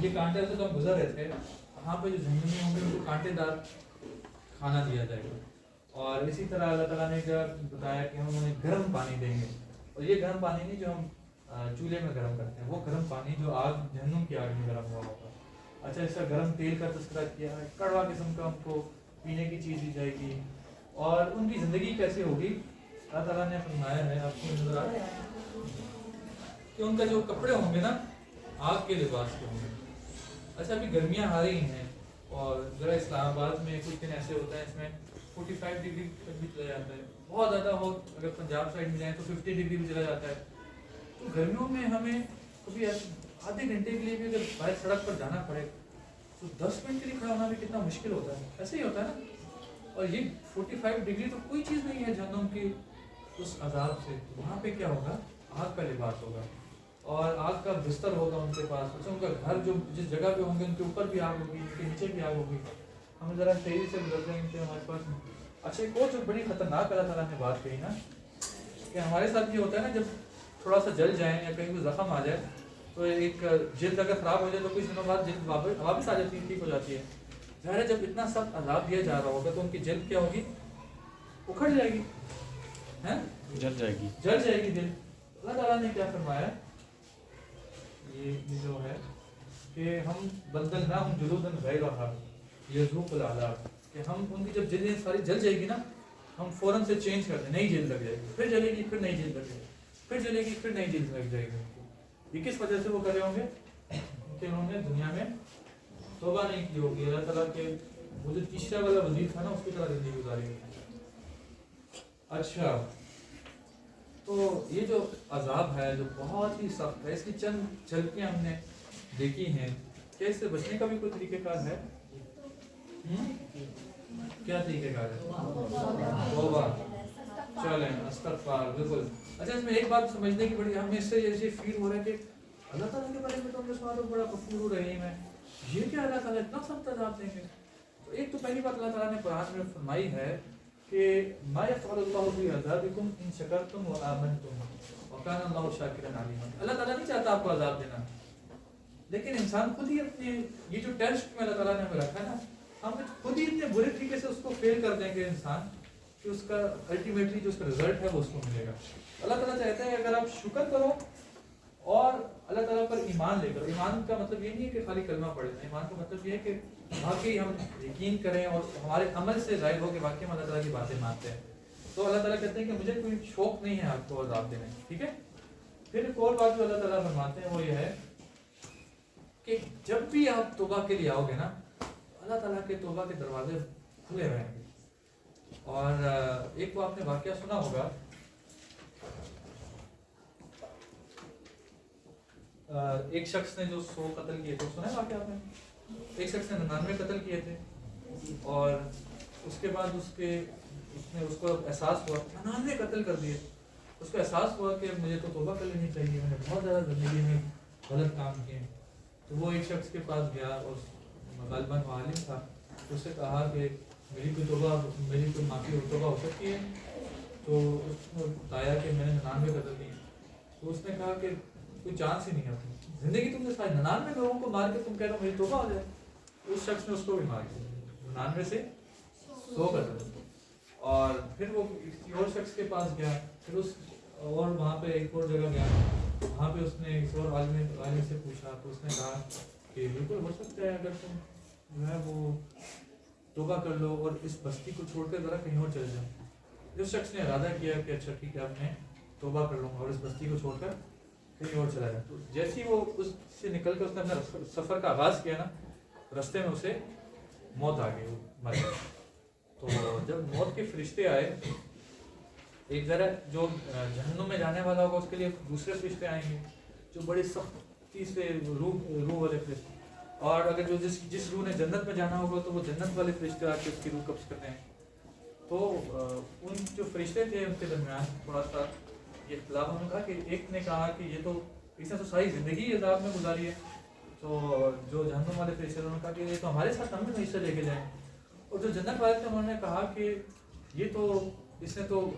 A: یہ کانٹے سے تو ہم گزر رہے تھے, وہاں پہ جو جہنمی ہوں گے ان کو کانٹے دار کھانا دیا جائے گا. اور اسی طرح اللہ تعالیٰ نے کیا بتایا کہ ہم انہیں گرم پانی دیں گے, اور یہ گرم پانی نہیں جو ہم چولہے میں گرم کرتے ہیں, وہ گرم پانی جو آگ, جہنم کی آگ میں گرم ہوا ہوگا. اچھا, اس کا گرم تیل کا تذکرہ کیا ہے, کڑوا قسم کا ان کو پینے کی چیز دی جائے گی. اور ان کی زندگی کیسے ہوگی, اللہ تعالیٰ نے فرمایا ہے آپ کو نظر آ رہا ہے کہ ان کا جو کپڑے ہوں گے نا آگ کے لباس کے ہوں گے. اچھا, ابھی گرمیاں آ رہی ہیں اور ذرا اسلام آباد میں کچھ دن ایسے ہوتا ہے اس میں 45 ڈگری تک بھی چلا جاتا ہے, بہت زیادہ ہو اگر پنجاب سائڈ میں جائیں تو 50 ڈگری بھی چلا جاتا ہے. تو گرمیوں میں ہمیں کبھی آدھے گھنٹے کے لیے بھی اگر باہر سڑک پر جانا پڑے تو 10 منٹ کے لیے کھڑا ہونا بھی کتنا مشکل ہوتا ہے. ایسے ہی ہوتا ہے نا. اور یہ 45 ڈگری تو کوئی چیز نہیں ہے جہنم کی اس عذاب سے. وہاں پہ کیا ہوگا, آگ کا لباس ہوگا اور آگ کا بستر ہوگا ان کے پاس. اچھا, ان کا گھر جو جس جگہ پہ ہوں گے ان کے اوپر بھی آگ ہوگی, ان کے نیچے بھی آگ ہوگی. ہم ذرا تیزی سے گزر جائیں گے ہمارے پاس. اچھا, ایک اور جو بڑی خطرناک اللہ تعالیٰ نے بات کہی نا کہ ہمارے ساتھ یہ ہوتا ہے نا, جب تھوڑا سا جل جائیں یا کہیں کوئی زخم آ جائے تو ایک جلد اگر خراب ہو جائے تو کچھ دنوں بعد جلد واپس آ جاتی ہے, ٹھیک ہو جاتی ہے. ظاہر ہے جب اتنا سخت عذاب دیا جا رہا ہوگا تو ان کی جلد کیا ہوگی, اکھڑ جائے گی,
D: جل جائے گی
A: جلد. اللہ تعالیٰ نے کیا فرمایا, یہ جو ہے کہ ہم بدلناہم جلودا غیرہا یذوقوا العذاب, کہ ہم ان کی جب جلدیں ساری جل جائے گی نا ہم فوراً سے چینج کر دیں, نئی جلد لگ جائے گی, پھر جلے گی, پھر نئی جلد لگ جائے گی, پھر جلے گی, پھر نئی جلد لگ جائے گی. یہ کس وجہ سے وہ کر رہے ہوں گے کہ انہوں نے دنیا میں توبہ نہیں کی ہوگی. اللہ تعالیٰ کے وہ جو تیسرا والا وزیر تھا نا اس کی طرح زندگی گزاری ہوگی. اچھا, تو یہ جو عذاب ہے جو بہت ہی سخت ہے, اس کی چند جھلکیاں ہم نے دیکھی ہیں. کیا اس سے بچنے کا بھی کوئی طریقہ کار ہے؟ کیا طریقہ کار ہے؟ توبہ, چلیں استغفار, بالکل. اچھا, اس میں ایک بات سمجھنے کی بڑی, ہمیں اس سے یہ فیل ہو رہا ہے کہ اللہ تعالیٰ کے بارے میں تو ہم نے سنا تو بڑا غفور رحیم ہے, یہ کیا اللہ تعالیٰ اتنا سخت عذاب دیں گے؟ تو ایک تو پہلی بات اللہ تعالیٰ نے قرآن میں فرمائی ہے کہ ما یفعل اللہ بعذابکم ان شکرتم وآمنتم وکان اللہ شاکرا علیما. اللہ تعالیٰ نہیں چاہتا آپ کو عذاب دینا, لیکن انسان خود ہی اپنے یہ جو ٹیسٹ میں اللہ تعالیٰ نے ہمیں رکھا ہے نا, ہم خود ہی اتنے برے طریقے سے اس کو فیل کر دیں گے انسان کہ اس کا الٹیمیٹلی جو اس کا رزلٹ ہے وہ اس کو ملے گا. اللہ تعالیٰ چاہتا ہے اگر آپ شکر کرو اور اللہ تعالیٰ پر ایمان لے کر, ایمان کا مطلب یہ نہیں ہے کہ خالی کلمہ پڑھ لیں, ایمان کا مطلب یہ ہے کہ واقعی ہم یقین کریں اور ہمارے عمل سے ظاہر ہو کہ واقعی ہم اللہ تعالیٰ کی باتیں مانتے ہیں. تو اللہ تعالیٰ کہتے ہیں کہ مجھے کوئی شوق نہیں ہے آپ کو عذاب دینے. ٹھیک ہے. پھر ایک اور بات جو اللہ تعالیٰ فرماتے ہیں وہ یہ ہے کہ جب بھی آپ توبہ کے لیے آؤ گے نا اللہ تعالیٰ کے توبہ کے دروازے کھلے رہیں گے. اور ایک وہ آپ نے واقعہ سنا ہوگا, ایک شخص نے جو 100 قتل کیے تھے, سنا ہے واقعہ آپ نے؟ ایک شخص نے 99 قتل کیے تھے اور اس کے بعد اس کو احساس ہوا 99 قتل کر دیے. اس کو احساس ہوا کہ مجھے تو توبہ کر لینی چاہیے, میں نے بہت زیادہ زندگی میں غلط کام کیے. تو وہ ایک شخص کے پاس گیا اور غالباً عالم تھا, اس سے کہا کہ میری کوئی معافی توبہ ہو سکتی ہے. تو اس نے بتایا کہ میں نے 99 قتل کیے. تو اس نے کہا کہ کوئی چانس ہی نہیں ہے زندگی تم نے سارے 99 لوگوں کو مار کے تم کہہ رہے ہو میری توبہ ہو جائے. اس شخص نے اس کو بھی مار دیا 99 سے 100 کر دیا. اور پھر وہ کسی اور شخص کے پاس گیا, پھر اس اور وہاں پہ ایک اور جگہ گیا, وہاں پہ اس نے ایک اور عالم سے پوچھا تو اس نے کہا کہ بالکل ہو سکتا ہے اگر تم جو ہے وہ توبہ کر لو اور اس بستی کو چھوڑ کر ذرا کہیں اور چلے جاؤ. اس شخص نے ارادہ کیا کہ اچھا ٹھیک ہے اب میں توبہ کر لوں گا اور اس بستی کو چھوڑ کر کہیں اور چلا جائے. تو جیسے ہی وہ اس سے نکل کر اس نے اپنا سفر کا آغاز کیا نا, رستے میں اسے موت آ گئی, وہ مر گیا. تو جب موت کے فرشتے آئے, ایک ذرا جو جہنم میں جانے والا ہوگا اس کے لیے دوسرے فرشتے آئیں گے جو بڑی سختی سے روح والے فرشتے, اور اگر جو جس روح نے جنت میں جانا ہوگا تو وہ جنت والے فرشتے آ کے اس کی روح قبض کرتے ہیں. تو ان جو فرشتے تھے ان کے درمیان تھوڑا سا یہ اختلاف ہم نے کہا کہ ایک نے کہا کہ یہ تو اس نے تو ساری زندگی عذاب میں گزاری ہے, تو جو جہنم والے فرشتے انہوں نے کہا کہ یہ تو ہمارے ساتھ ہم بھی حصہ لے کے جائیں. اور جو جنت والے تھے انہوں نے کہا کہ یہ تو اس نے تو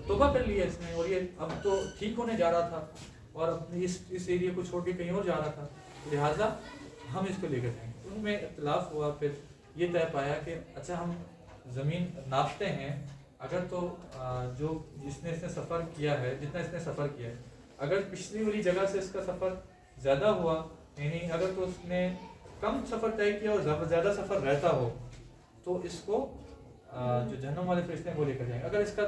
A: توبہ کر لیا اس نے, اور یہ اب تو ٹھیک ہونے جا رہا تھا اور اپنے اس ایریے کو چھوڑ کے کہیں اور جا رہا تھا, لہٰذا ہم اس کو لے کر جائیں گے. ان میں اختلاف ہوا, پھر یہ طے پایا کہ اچھا ہم زمین ناپتے ہیں, اگر تو جو جس نے سفر کیا ہے جتنا اس نے سفر کیا ہے, اگر پچھلی والی جگہ سے اس کا سفر زیادہ ہوا, یعنی اگر تو اس نے کم سفر طے کیا اور زیادہ سفر رہتا ہو تو اس کو جو جہنم والے فرشتے ہیں وہ لے کر جائیں گے. اگر اس کا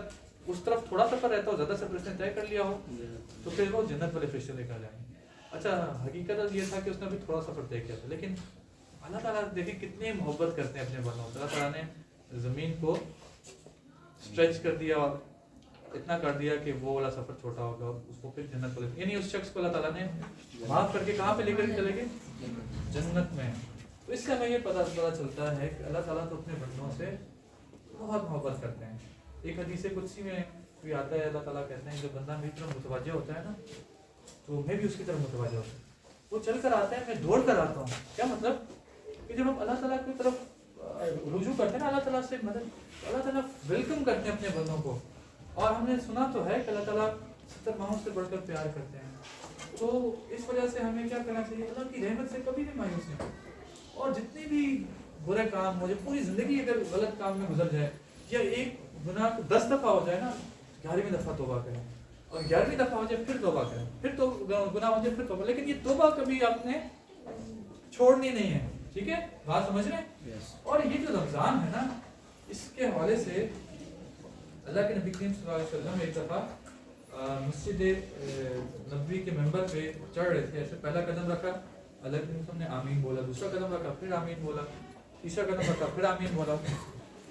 A: اس طرف تھوڑا سفر رہتا ہو, زیادہ سفر اس نے طے کر لیا ہو تو پھر وہ جنت والے فرشتے لے کر جائیں گے. اچھا حقیقت یہ تھا کہ اس نے بھی تھوڑا سفر طے کیا تھا, لیکن اللہ تعالیٰ دیکھیں کتنے محبت کرتے ہیں اپنے بندوں سے. اللہ تعالیٰ نے زمین کو اسٹریچ کر دیا اور اتنا کر دیا کہ وہ والا سفر چھوٹا ہوگا اور اس کو پھر جنت والے, یعنی اس شخص کو اللہ تعالیٰ نے معاف کر کے کہاں پہ لے کر چلے گئے, جنت میں. تو اس سے ہمیں یہ پتہ چلتا ہے کہ اللہ تعالیٰ تو اپنے بندوں سے بہت محبت کرتے ہیں. ایک حدیث قدسی میں بھی آتا ہے, اللہ تعالیٰ کہتے ہیں جب بندہ میری طرف متوجہ ہوتا ہے نا تو میں بھی اس کی طرف متوجہ ہوتا ہوں. وہ چل کر آتا ہے, میں دوڑ کر آتا ہوں. کیا مطلب کہ جب ہم اللہ تعالیٰ کی طرف رجوع کرتے ہیں نا اللہ تعالیٰ سے مدد, اللہ تعالیٰ ویلکم کرتے ہیں اپنے بندوں کو. اور ہم نے سنا تو ہے کہ اللہ تعالیٰ 70 ماہوں سے بڑھ کر پیار کرتے ہیں. تو اس وجہ سے ہمیں کیا کرنا چاہیے, اللہ کی رحمت سے کبھی نہیں مایوس نہیں. اور جتنے بھی برے کام ہو جائے, پوری زندگی اگر غلط کام میں گزر جائے یا ایک گناہ 10 دفعہ ہو جائے نا, 11ویں دفعہ توبہ کریں, اور 11ویں دفعہ ہو جائے پھر توبہ کریں, پھر تو گناہ ہو جائے پھر توبہ. لیکن یہ توبہ کبھی آپ نے چھوڑنی نہیں ہے, ٹھیک ہے, بات سمجھ رہے ہیں. اور یہ جو رمضان ہے نا, اس کے حوالے سے اللہ کے نبی کریم صلی اللہ علیہ وسلم ایک دفعہ مسجد نبوی کے ممبر پہ چڑھ رہے تھے. ایسے پہلا قدم رکھا, اللہ کے نبی نے آمین بولا, دوسرا قدم رکھا پھر آمین بولا, تیسرا قدم رکھا پھر آمین بولا.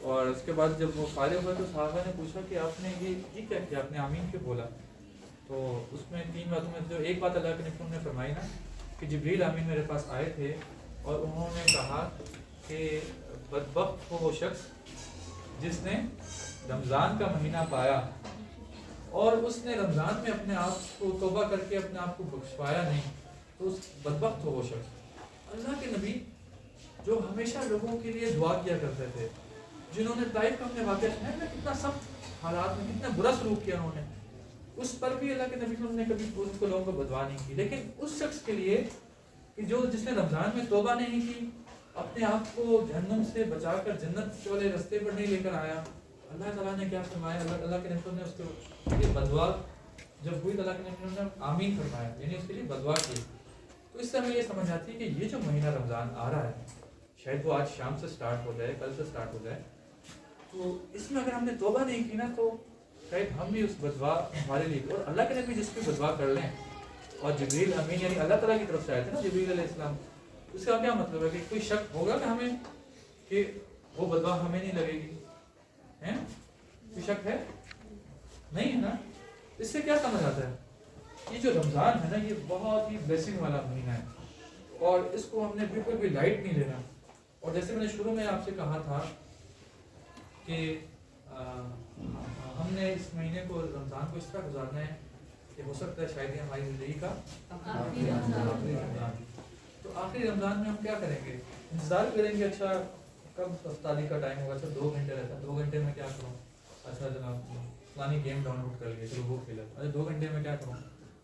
A: اور اس کے بعد جب وہ فارغ ہوئے تو صحابہ نے پوچھا کہ آپ نے یہ کیا کیا, آپ نے آمین کیوں بولا. تو اس میں 3 باتوں میں جو ایک بات اللہ کے نبی نے فرمائی نا کہ جبریل آمین میرے پاس آئے تھے اور انہوں نے کہا کہ بدبخت ہو وہ شخص جس نے رمضان کا مہینہ پایا اور اس نے رمضان میں اپنے آپ کو توبہ کر کے اپنے آپ کو بخشوایا نہیں, تو اس بدبخت ہو وہ شخص. اللہ کے نبی جو ہمیشہ لوگوں کے لیے دعا کیا کرتے تھے, جنہوں نے طائف کا اپنے واقعہ سنا ہے کتنا سخت حالات میں کتنا برا سلوک کیا انہوں نے, اس پر بھی اللہ کے نبی نے کبھی ان کو لوگوں کو بدوا نہیں کی. لیکن اس شخص کے لیے کہ جس نے رمضان میں توبہ نہیں کی, اپنے آپ کو جہنم سے بچا کر جنت والے رستے پر نہیں لے کر آیا, اللہ تعالیٰ نے کیا فرمایا, اللہ کے نبی نے اس کو بدوا جب ہوئی تو اللہ کے نبی نے آمین فرمایا, یعنی اس کے لیے بدوا کی. تو اس سے ہمیں یہ سمجھ آتی ہے کہ یہ جو مہینہ رمضان آ رہا ہے, شاید وہ آج شام سے سٹارٹ ہو جائے, کل سے سٹارٹ ہو جائے, تو اس میں اگر ہم نے توبہ نہیں کی نا تو شاید ہم بھی اس بدوا ہمارے لیے, اور اللہ کے نبی جس پہ بدوا کر لیں, اور جبریل امین یعنی اللہ تعالیٰ کی طرف سے آئے تھے نا جبریل علیہ السلام, اس کا کیا مطلب ہے کہ کوئی شک ہوگا کہ ہمیں کہ وہ بدوا ہمیں نہیں لگے گی, ہیں کوئی شک ہے نہیں ہے نا. اس سے کیا سمجھ آتا ہے, یہ جو رمضان ہے نا یہ بہت ہی بلیسنگ والا مہینہ ہے, اور اس کو ہم نے بالکل بھی لائٹ نہیں لینا. اور جیسے میں نے شروع میں آپ سے کہا تھا کہ ہم نے اس مہینے کو رمضان کو اس طرح گزارنا ہے کہ ہو سکتا ہے شاید ہماری زندگی کا آخری رمضان. تو آخری رمضان میں ہم کیا کریں گے, انتظار کریں گے, اچھا کب افطاری کا ٹائم ہوگا, اچھا 2 گھنٹے رہتا ہے, 2 گھنٹے میں کیا کروں, اچھا جناب فلانی گیم ڈاؤن لوڈ کر لیے, چلو وہ کھیلا, اچھا 2 گھنٹے میں کیا کروں,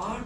A: 8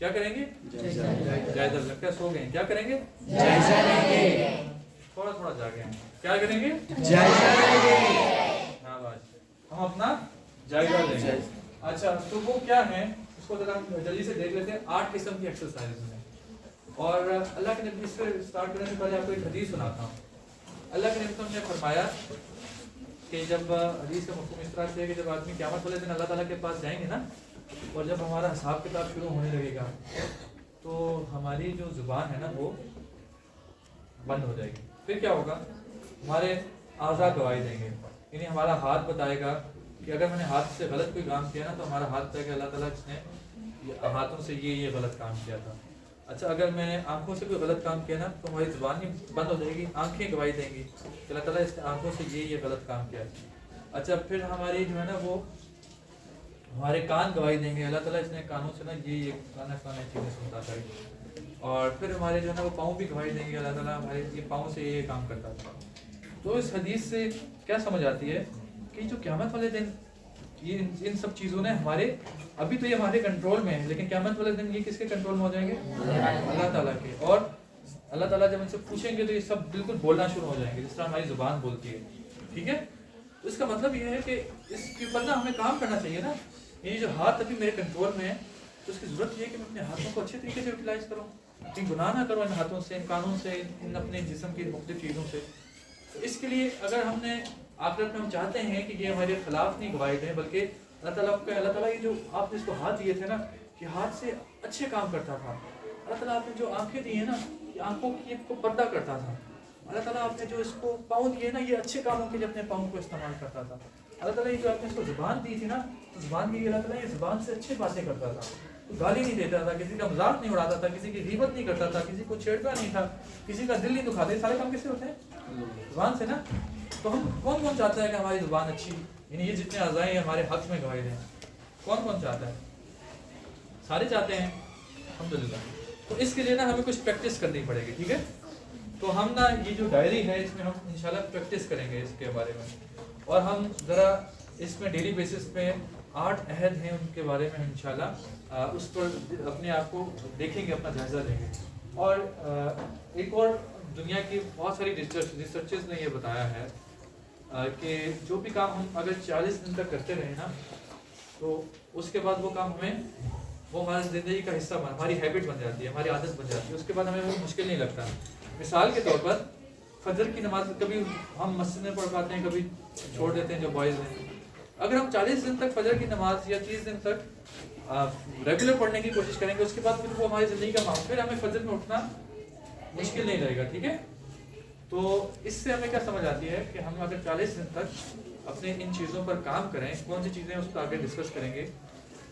A: کیا کریں گے؟ جائزہ لگتا ہے سو گئے ہیں. کیا کریں گے؟
D: جائزہ لیں گے.
A: تھوڑا تھوڑا جاگے ہیں. کیا کریں گے؟
D: جائزہ لیں گے.
A: ہاں بس ہم اپنا جائزہ لیں گے. اچھا تو وہ کیا ہیں اس کو ذرا جلدی سے دیکھ لیتے ہیں. 8 قسم کی ایکسرسائز ہیں اور اللہ کے نبی سے اسٹارٹ کرنے سے پہلے آپ کو ایک حدیث سناتا ہوں. اللہ کے نبی نے فرمایا کہ جب حدیث کا مفہوم اس طرح سے ہے کہ جب آدمی قیامت والے دن اللہ تعالیٰ کے پاس جائیں گے نا اور جب ہمارا حساب کتاب شروع ہونے لگے گا تو ہماری جو زبان ہے نا وہ بند ہو جائے گی. پھر کیا ہوگا؟ ہمارے اعضاء گواہی دیں گے. یعنی ہمارا ہاتھ بتائے گا کہ اگر میں نے ہاتھ سے غلط کوئی کام کیا نا تو ہمارا ہاتھ بتائے گا اللہ تعالیٰ جس نے ہاتھوں سے یہ غلط کام کیا تھا. اچھا اگر میں نے آنکھوں سے کوئی غلط کام کیا نا تو ہماری زبان ہی بند ہو جائے گی. آنکھیں گواہی دیں گی کہ اللہ تعالیٰ اس نے آنکھوں سے یہ غلط کام کیا. اچھا پھر ہماری جو ہے نا وہ ہمارے کان گواہی دیں گے اللہ تعالیٰ اس نے کانوں سے نا یہ کانا چیزیں سنتا تھا. اور پھر ہمارے جو ہے نا وہ پاؤں بھی گواہی دیں گے اللہ تعالیٰ ہمارے یہ پاؤں سے یہ کام کرتا تھا. تو اس حدیث سے کیا سمجھ آتی ہے کہ جو قیامت والے دن یہ ان سب چیزوں نے ہمارے ابھی تو یہ ہمارے کنٹرول میں ہے لیکن قیامت والے دن یہ کس کے کنٹرول میں ہو جائیں گے؟ اللہ تعالیٰ کے. اور اللہ تعالیٰ جب ان سے پوچھیں گے تو یہ سب بالکل بولنا شروع ہو جائیں گے جس طرح ہماری زبان بولتی ہے. ٹھیک ہے. تو اس کا مطلب یہ ہے کہ اس کے اوپر نا ہمیں کام کرنا چاہیے نا. یہ جو ہاتھ ابھی میرے کنٹرول میں ہے تو اس کی ضرورت یہ ہے کہ میں اپنے ہاتھوں کو اچھے طریقے سے یوٹیلائز کروں. کہیں گناہ نہ کروں ان ہاتھوں سے ان کانوں سے ان اپنے جسم کی مختلف چیزوں سے. تو اس کے لیے اگر ہم نے آخرت میں ہم چاہتے ہیں کہ یہ ہمارے خلاف نہیں گواہی دیں بلکہ اللہ تعالیٰ یہ جو آپ نے اس کو ہاتھ دیے تھے نا کہ ہاتھ سے اچھے کام کرتا تھا. اللہ تعالیٰ آپ نے جو آنکھیں دی ہیں نا یہ آنکھوں کی کو پردہ کرتا تھا. اللہ تعالیٰ آپ نے جو اس کو پاؤں دیے نا یہ اچھے کاموں کے لیے اپنے پاؤں کو استعمال کرتا تھا. اللہ تعالیٰ یہ جو آپ نے اس کو زبان دی تھی نا تو زبان کی اللہ تعالیٰ یہ زبان سے اچھی باتیں کرتا تھا. گالی نہیں دیتا تھا, کسی کا مذاق نہیں اڑاتا تھا, کسی کی غیبت نہیں کرتا تھا, کسی کو چھیڑتا نہیں تھا, کسی کا دل نہیں دکھاتے. سارے کام کس سے ہوتے ہیں؟ زبان سے نا. تو ہم کون چاہتا ہے کہ ہماری زبان اچھی یعنی یہ جتنے اعضاء ہیں ہمارے حق میں گواہی دیں؟ کون چاہتا ہے؟ سارے چاہتے ہیں الحمدللہ. تو اس کے لیے نا ہمیں کچھ پریکٹس کرنی پڑے گی. ٹھیک ہے. تو ہم نا یہ جو ڈائری ہے اس میں ہم انشاءاللہ پریکٹس کریں گے اس کے بارے میں اور ہم ذرا اس میں ڈیلی بیسس پہ 8 عہد ہیں ان کے بارے میں انشاءاللہ اس پر اپنے آپ کو دیکھیں گے, اپنا جائزہ لیں گے. اور ایک اور دنیا کی بہت ساری ریسرچز نے یہ بتایا ہے کہ جو بھی کام ہم اگر 40 دن تک کرتے رہیں نا تو اس کے بعد وہ کام وہ ہماری زندگی کا حصہ ہماری ہیبٹ بن جاتی ہے, ہماری عادت بن جاتی ہے. اس کے بعد ہمیں وہ مشکل نہیں لگتا. مثال کے طور پر فجر کی نماز کبھی ہم مسجد میں پڑھ پاتے ہیں, کبھی چھوڑ دیتے ہیں جو بوائز ہیں. اگر ہم 40 دن تک فجر کی نماز یا 30 دن تک ریگولر پڑھنے کی کوشش کریں گے اس کے بعد پھر وہ ہماری زندگی کا معاملہ, پھر ہمیں فجر میں اٹھنا مشکل نہیں رہے گا. ٹھیک ہے. تو اس سے ہمیں کیا سمجھ آتی ہے کہ ہم اگر 40 دن تک اپنے ان چیزوں پر کام کریں, کون سی چیزیں اس کو آگے ڈسکس کریں گے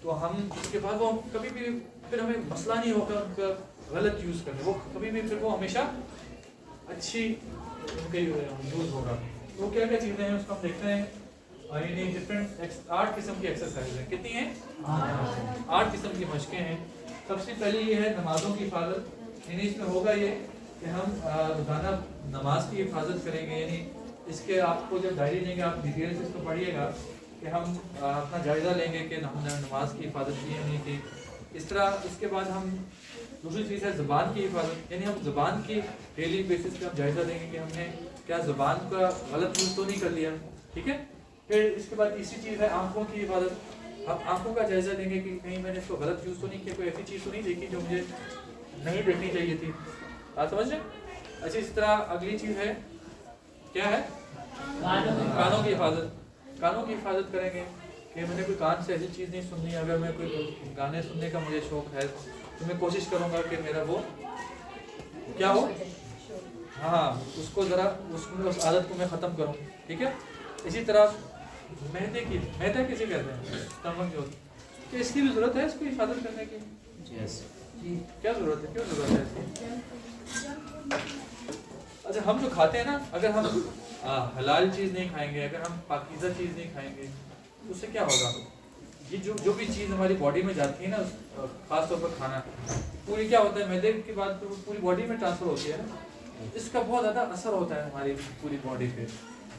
A: تو ہم اس کے بعد وہ کبھی بھی پھر ہمیں مسئلہ نہیں ہوگا ان کا غلط یوز کرنے, وہ کبھی بھی پھر وہ ہمیشہ اچھی ان کا یوز ہوگا. تو کیا چیزیں ہیں اس کو ہم دیکھتے ہیں. یعنی ڈفرینٹ 8 قسم کی ایکسرسائز ہیں. کتنی ہیں؟ 8 قسم کی مشقیں ہیں. سب سے پہلی یہ ہے نمازوں کی حفاظت. یعنی اس میں ہوگا یہ کہ ہم روزانہ نماز کی حفاظت کریں گے. یعنی اس کے آپ کو جب ڈائری دیں گے آپ ڈیٹیل سے اس کو پڑھیے گا کہ ہم اپنا جائزہ لیں گے کہ ہم نے نماز کی حفاظت کی ہے نہیں کی. اس طرح اس کے بعد ہم دوسری چیز ہے زبان کی حفاظت. یعنی ہم زبان کی ڈیلی بیسس پہ ہم جائزہ لیں گے کہ ہم نے کیا زبان کا غلط یوز تو نہیں کر لیا. ٹھیک ہے. پھر اس کے بعد تیسری چیز ہے آنکھوں کی حفاظت. ہم آنکھوں کا جائزہ لیں گے کہ کہیں میں نے اس کو غلط یوز تو نہیں کیا, کوئی ایسی چیز تو نہیں دیکھی جو مجھے نہیں دیکھنی چاہیے تھی. آپ سمجھ رہے ہیں؟ اچھا اسی طرح اگلی چیز ہے کیا ہے؟ کانوں کی حفاظت. کانوں کی حفاظت کریں گے کہ میں نے کوئی کان سے ایسی چیز نہیں سننی. اگر میں کوئی گانے سننے کا مجھے شوق ہے تو میں کوشش کروں گا کہ میرا وہ کیا ہو, ہاں اس کو ذرا اس عادت کو میں ختم کروں. ٹھیک ہے. اسی طرح مہندے کسے کہتے ہیں؟ تمنگ جو کہ اس کی بھی ضرورت ہے اس کو حفاظت کرنے کی. کیا ضرورت ہے, کیوں ضرورت ہے اس کی؟ اچھا ہم جو کھاتے ہیں نا اگر ہم حلال چیز نہیں کھائیں گے, اگر ہم پاکیزہ چیز نہیں کھائیں گے تو اس سے کیا ہوگا؟ یہ جو بھی چیز ہماری باڈی میں جاتی ہے نا خاص طور پر کھانا پوری کیا ہوتا ہے میدے کی بات پوری باڈی میں ٹرانسفر ہوتی ہے نا, اس کا بہت زیادہ اثر ہوتا ہے ہماری پوری باڈی پہ.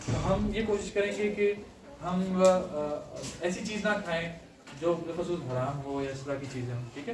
A: تو ہم یہ کوشش کریں گے کہ ہم ایسی چیز نہ کھائیں جو بالخصوص حرام ہو یا اس طرح کی چیزیں ہوں. ٹھیک ہے.